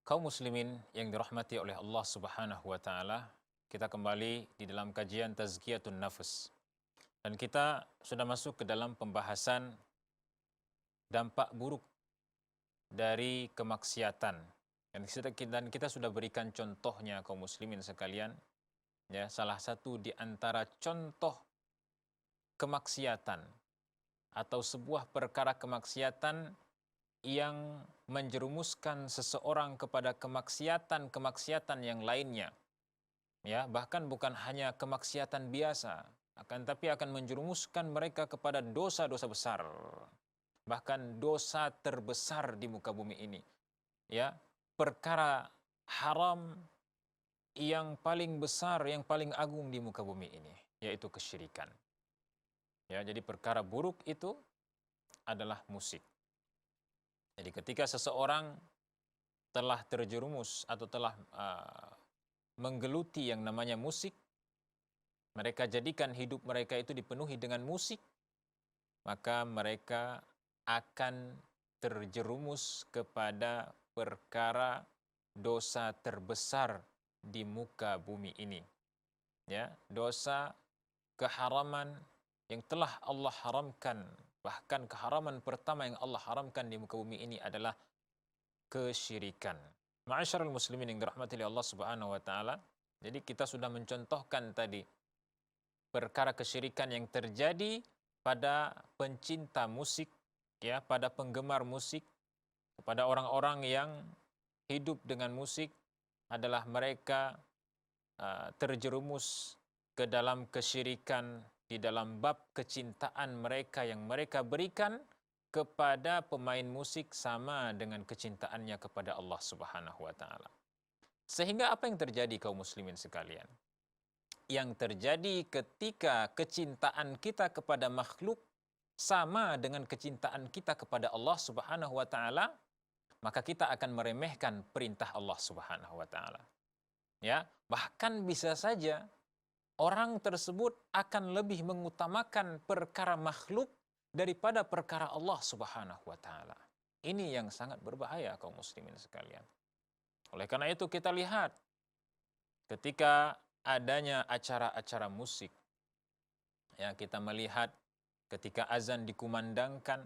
Kaum muslimin yang dirahmati oleh Allah Subhanahu wa taala, kita kembali di dalam kajian Tazkiyatun Nafs. Dan kita sudah masuk ke dalam pembahasan dampak buruk dari kemaksiatan. Dan kita sudah berikan contohnya kaum muslimin sekalian, ya, salah satu di antara contoh kemaksiatan atau sebuah perkara kemaksiatan yang menjerumuskan seseorang kepada kemaksiatan-kemaksiatan yang lainnya, ya, bahkan bukan hanya kemaksiatan biasa, tapi akan menjerumuskan mereka kepada dosa-dosa besar, bahkan dosa terbesar di muka bumi ini, ya, perkara haram yang paling besar, yang paling agung di muka bumi ini, yaitu kesyirikan. Ya, jadi perkara buruk itu adalah musik. Jadi ketika seseorang telah terjerumus atau telah menggeluti yang namanya musik, mereka jadikan hidup mereka itu dipenuhi dengan musik, maka mereka akan terjerumus kepada perkara dosa terbesar di muka bumi ini. Ya, dosa keharaman yang telah Allah haramkan, bahkan keharaman pertama yang Allah haramkan di muka bumi ini adalah kesyirikan. Ma'asyiral muslimin yang dirahmati oleh Allah Subhanahu wa taala, jadi kita sudah mencontohkan tadi perkara kesyirikan yang terjadi pada pencinta musik, ya, pada penggemar musik, kepada orang-orang yang hidup dengan musik adalah mereka terjerumus ke dalam kesyirikan di dalam bab kecintaan mereka yang mereka berikan kepada pemain musik sama dengan kecintaannya kepada Allah Subhanahu wa taala. Sehingga apa yang terjadi kaum muslimin sekalian? Yang terjadi ketika kecintaan kita kepada makhluk sama dengan kecintaan kita kepada Allah Subhanahu wa taala, maka kita akan meremehkan perintah Allah Subhanahu wa taala. Ya, bahkan bisa saja orang tersebut akan lebih mengutamakan perkara makhluk daripada perkara Allah Subhanahu wa taala. Ini yang sangat berbahaya kaum muslimin sekalian. Oleh karena itu kita lihat ketika adanya acara-acara musik, ya, kita melihat ketika azan dikumandangkan,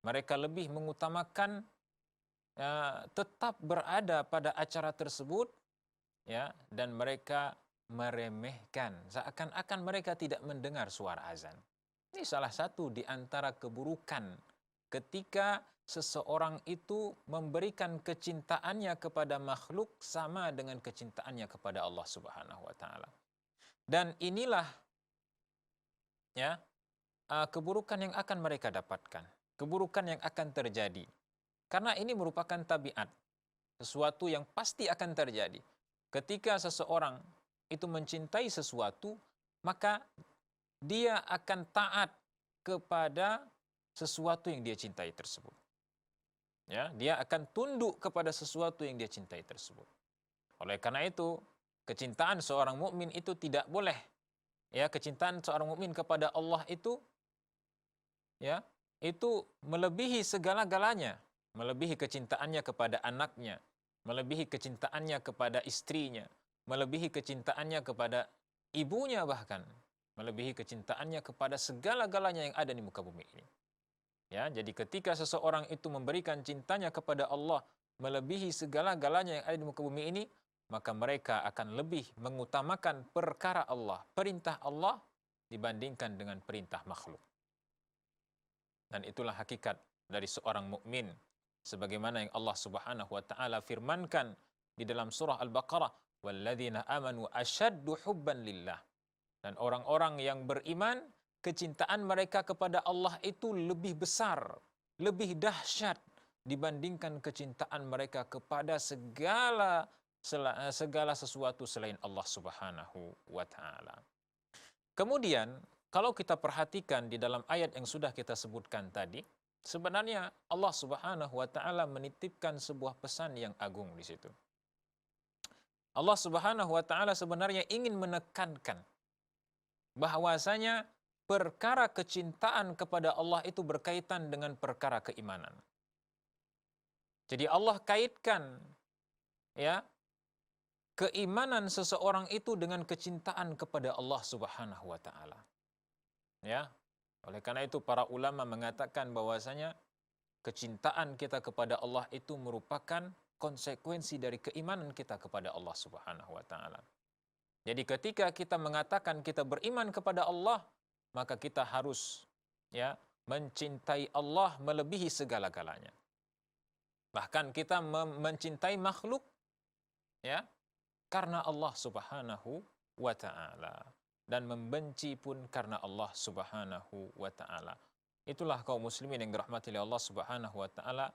mereka lebih mengutamakan tetap berada pada acara tersebut, ya, dan mereka meremehkan seakan-akan mereka tidak mendengar suara azan. Ini salah satu di antara keburukan ketika seseorang itu memberikan kecintaannya kepada makhluk sama dengan kecintaannya kepada Allah Subhanahu wa taala. Dan inilah, ya, keburukan yang akan mereka dapatkan, keburukan yang akan terjadi. Karena ini merupakan tabiat, sesuatu yang pasti akan terjadi. Ketika seseorang itu mencintai sesuatu, maka dia akan taat kepada sesuatu yang dia cintai tersebut. Ya, dia akan tunduk kepada sesuatu yang dia cintai tersebut. Oleh karena itu, kecintaan seorang mukmin itu tidak boleh, ya, kecintaan seorang mukmin kepada Allah itu, ya, itu melebihi segala-galanya, melebihi kecintaannya kepada anaknya, melebihi kecintaannya kepada istrinya, melebihi kecintaannya kepada ibunya, bahkan melebihi kecintaannya kepada segala-galanya yang ada di muka bumi ini. Ya, jadi ketika seseorang itu memberikan cintanya kepada Allah melebihi segala-galanya yang ada di muka bumi ini, maka mereka akan lebih mengutamakan perkara Allah, perintah Allah dibandingkan dengan perintah makhluk. Dan itulah hakikat dari seorang mukmin, sebagaimana yang Allah Subhanahu wa taala firmankan di dalam surah Al-Baqarah, "Walladzina amanu asyaddu hubban lillah." Dan orang-orang yang beriman, kecintaan mereka kepada Allah itu lebih besar, lebih dahsyat dibandingkan kecintaan mereka kepada segala sesuatu selain Allah Subhanahu wa taala. Kemudian, kalau kita perhatikan di dalam ayat yang sudah kita sebutkan tadi, sebenarnya Allah Subhanahu wa taala menitipkan sebuah pesan yang agung di situ. Allah Subhanahu wa taala sebenarnya ingin menekankan bahwasanya perkara kecintaan kepada Allah itu berkaitan dengan perkara keimanan. Jadi Allah kaitkan ya keimanan seseorang itu dengan kecintaan kepada Allah Subhanahu wa taala. Ya. Oleh karena itu para ulama mengatakan bahwasanya kecintaan kita kepada Allah itu merupakan konsekuensi dari keimanan kita kepada Allah Subhanahu wa taala. Jadi ketika kita mengatakan kita beriman kepada Allah, maka kita harus ya mencintai Allah melebihi segala-galanya. Bahkan kita mencintai makhluk ya karena Allah Subhanahu wa taala dan membenci pun karena Allah Subhanahu wa taala. Itulah kaum muslimin yang dirahmati oleh Allah Subhanahu wa taala,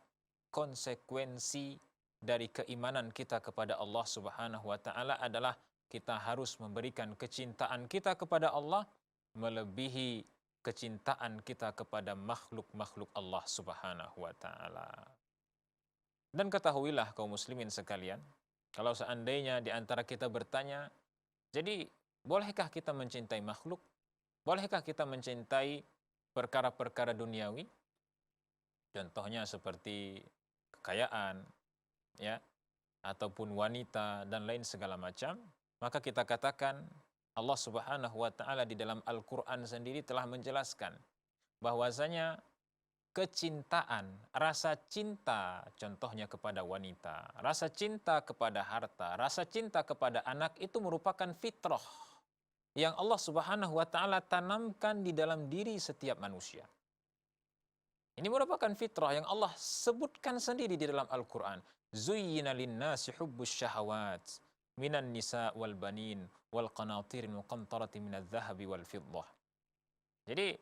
konsekuensi dari keimanan kita kepada Allah Subhanahu wa taala adalah kita harus memberikan kecintaan kita kepada Allah melebihi kecintaan kita kepada makhluk-makhluk Allah Subhanahu wa taala. Dan ketahuilah kaum muslimin sekalian, kalau seandainya di antara kita bertanya, jadi bolehkah kita mencintai makhluk? Bolehkah kita mencintai perkara-perkara duniawi? Contohnya seperti kekayaan, ya, ataupun wanita dan lain segala macam. Maka kita katakan Allah Subhanahu wa taala di dalam Al-Qur'an sendiri telah menjelaskan bahwasanya kecintaan, rasa cinta contohnya kepada wanita, rasa cinta kepada harta, rasa cinta kepada anak itu merupakan fitrah yang Allah Subhanahu wa taala tanamkan di dalam diri setiap manusia. Ini merupakan fitrah yang Allah sebutkan sendiri di dalam Al-Qur'an. Zuyyina lin-nasi hubbus syahawat minan nisa wal banin wal qanatiril muqantarati minadh dhahabi wal fiddah. Jadi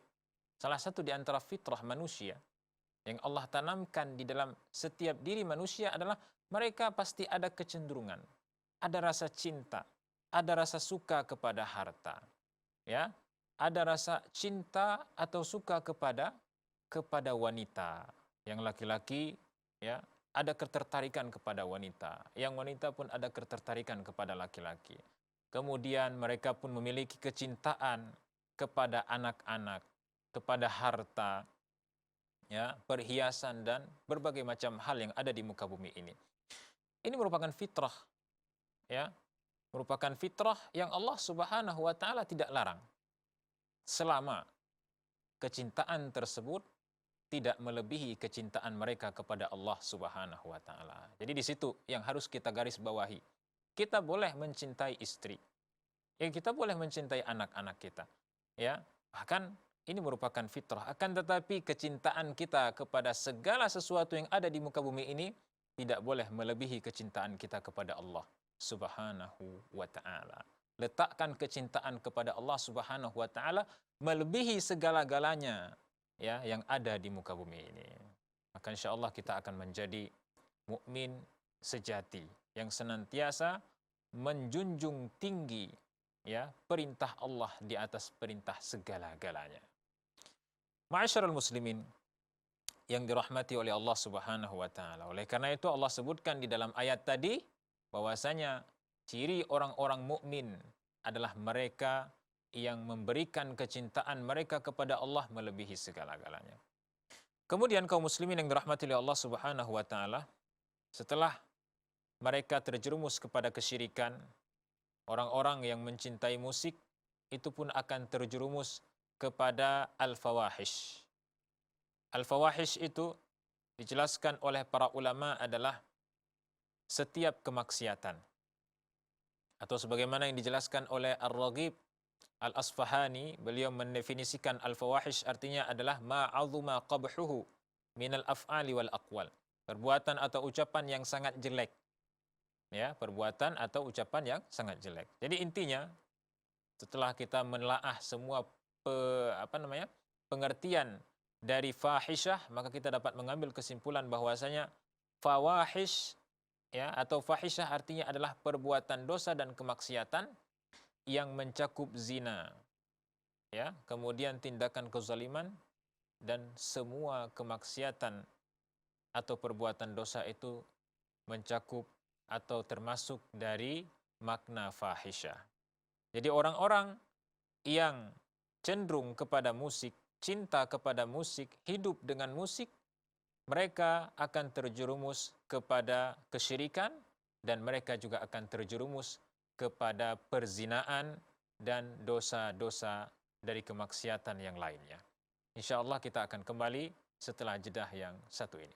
salah satu di antara fitrah manusia yang Allah tanamkan di dalam setiap diri manusia adalah mereka pasti ada kecenderungan, ada rasa cinta, ada rasa suka kepada harta, ya, ada rasa cinta atau suka kepada wanita. Yang laki-laki, ya, ada ketertarikan kepada wanita. Yang wanita pun ada ketertarikan kepada laki-laki. Kemudian mereka pun memiliki kecintaan kepada anak-anak, kepada harta, ya, perhiasan dan berbagai macam hal yang ada di muka bumi ini. Ini merupakan fitrah, ya, merupakan fitrah yang Allah Subhanahu wa taala tidak larang selama kecintaan tersebut tidak melebihi kecintaan mereka kepada Allah Subhanahu wa taala. Jadi di situ yang harus kita garis bawahi. Kita boleh mencintai istri. Ya, kita boleh mencintai anak-anak kita. Ya, bahkan ini merupakan fitrah. Akan tetapi kecintaan kita kepada segala sesuatu yang ada di muka bumi ini tidak boleh melebihi kecintaan kita kepada Allah Subhanahu wa taala. Letakkan kecintaan kepada Allah Subhanahu wa taala melebihi segala-galanya, ya, yang ada di muka bumi ini. Maka insyaallah kita akan menjadi mukmin sejati yang senantiasa menjunjung tinggi, ya, perintah Allah di atas perintah segala-galanya. Ma'asyiral muslimin yang dirahmati oleh Allah Subhanahu wa taala. Oleh karena itu Allah sebutkan di dalam ayat tadi bahwasanya ciri orang-orang mukmin adalah mereka yang memberikan kecintaan mereka kepada Allah melebihi segala-galanya. Kemudian kaum muslimin yang dirahmati oleh Allah Subhanahu wa taala, setelah mereka terjerumus kepada kesyirikan, orang-orang yang mencintai musik itu pun akan terjerumus kepada al-fawahish. Al-fawahish itu dijelaskan oleh para ulama adalah setiap kemaksiatan. Atau sebagaimana yang dijelaskan oleh Ar-Raghib Al-Asfahani, beliau mendefinisikan al-fawahish artinya adalah ma'azuma qabhuhu minal af'ali wal aqwal. Perbuatan atau ucapan yang sangat jelek. Ya, perbuatan atau ucapan yang sangat jelek. Jadi intinya setelah kita menelaah semua pengertian dari fahisyah, maka kita dapat mengambil kesimpulan bahwasanya fawahish, ya, atau fahisyah artinya adalah perbuatan dosa dan kemaksiatan yang mencakup zina, ya, kemudian tindakan kezaliman dan semua kemaksiatan atau perbuatan dosa itu mencakup atau termasuk dari makna fahisyah. Jadi orang-orang yang cenderung kepada musik, cinta kepada musik, hidup dengan musik, mereka akan terjerumus kepada kesyirikan dan mereka juga akan terjerumus kepada perzinaan dan dosa-dosa dari kemaksiatan yang lainnya. InsyaAllah kita akan kembali setelah jedah yang satu ini.